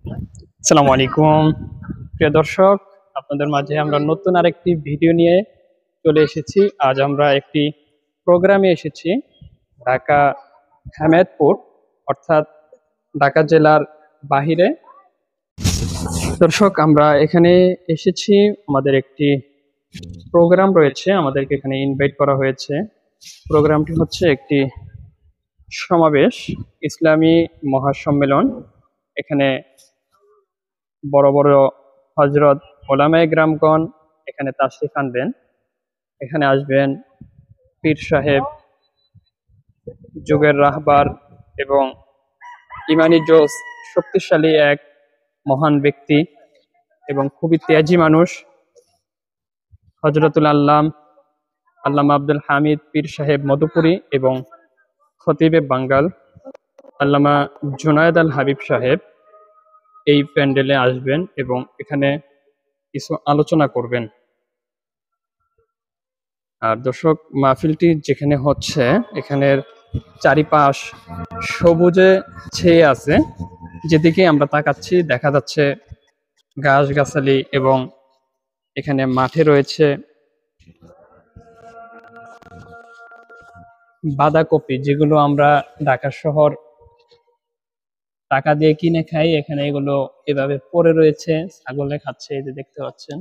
আসসালামু আলাইকুম প্রিয় দর্শক, আপনাদের মাঝে আমরা নতুন আরেকটি ভিডিও নিয়ে চলে এসেছি। আজ আমরা একটি প্রোগ্রামে এসেছি ঢাকা হেমায়েতপুর, অর্থাৎ ঢাকা জেলার বাহিরে। দর্শক, আমরা এখানে এসেছি, আমাদের একটি প্রোগ্রাম রয়েছে, আমাদেরকে এখানে ইনভাইট করা হয়েছে। প্রোগ্রামটি হচ্ছে একটি সমাবেশ, ইসলামী মহাসম্মেলন। এখানে বড় বড় হজরত ওলামায়ে গ্রামগণ এখানে তাশরিফ আনবেন। এখানে আসবেন পীর সাহেব, যুগের রাহবার এবং ইমানি জোশ শক্তিশালী এক মহান ব্যক্তি এবং খুবই ত্যাগী মানুষ, হজরতুল আল্লামা আব্দুল হামিদ পীর সাহেব মধুপুরী এবং খতিবে বাঙ্গাল আল্লামা জুনায়েদ আল হাবিব সাহেব এই প্যান্ডেলে আসবেন এবং এখানে কিছু আলোচনা করবেন। আর দর্শক, মাহফিলটি যেখানে হচ্ছে এখানের চারিপাশ সবুজে ছেয়ে আছে। যেদিকে আমরা তাকাচ্ছি দেখা যাচ্ছে গাছগাছালি এবং এখানে মাঠে রয়েছে বাঁধাকপি, যেগুলো আমরা ঢাকা শহর টাকা দিয়ে কিনে খাই। এখানে এগুলো এভাবে পড়ে রয়েছে, ছাগলে খাচ্ছে, এই যে দেখতে পাচ্ছেন।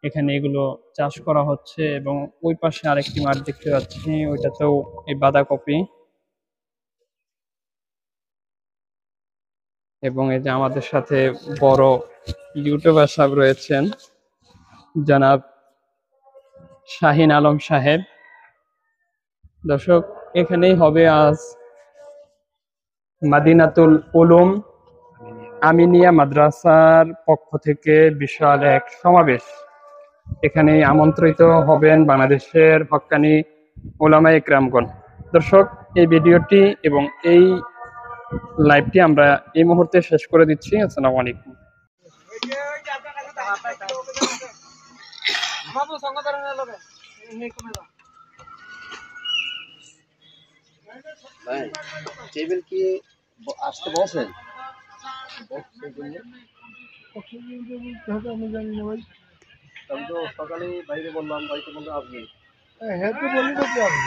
এখানে এগুলো চাষ করা হচ্ছে এবং ওই পাশে আরেকটি মাঠ দেখতে পাচ্ছি, ওইটাতেও এই বাঁধাকপি। এবং এই যে আমাদের সাথে বড় ইউটিউবার সাহেব রয়েছেন, জনাব শাহিন আলম সাহেব। দর্শক, এখানেই হবে আজ মাদিনাতুল উলুম আমিনিয়া মাদ্রাসার পক্ষ থেকে বিশাল এক সমাবেশ। এখানে আমন্ত্রিত হবেন বাংলাদেশের হক্কানি ওলামায়ে কেরামগণ। দর্শক, এই ভিডিওটি এবং এই লাইভটি আমরা এই মুহূর্তে শেষ করে দিচ্ছি। আসসালামু আলাইকুম। ভাই, টেবিল কি আসতে বলছেন? আমি জানি না ভাই, আমি তো সকালে বাইরে বললাম, ভাই তো বললো আসবেন। হ্যাঁ, তো বললি তো আপনি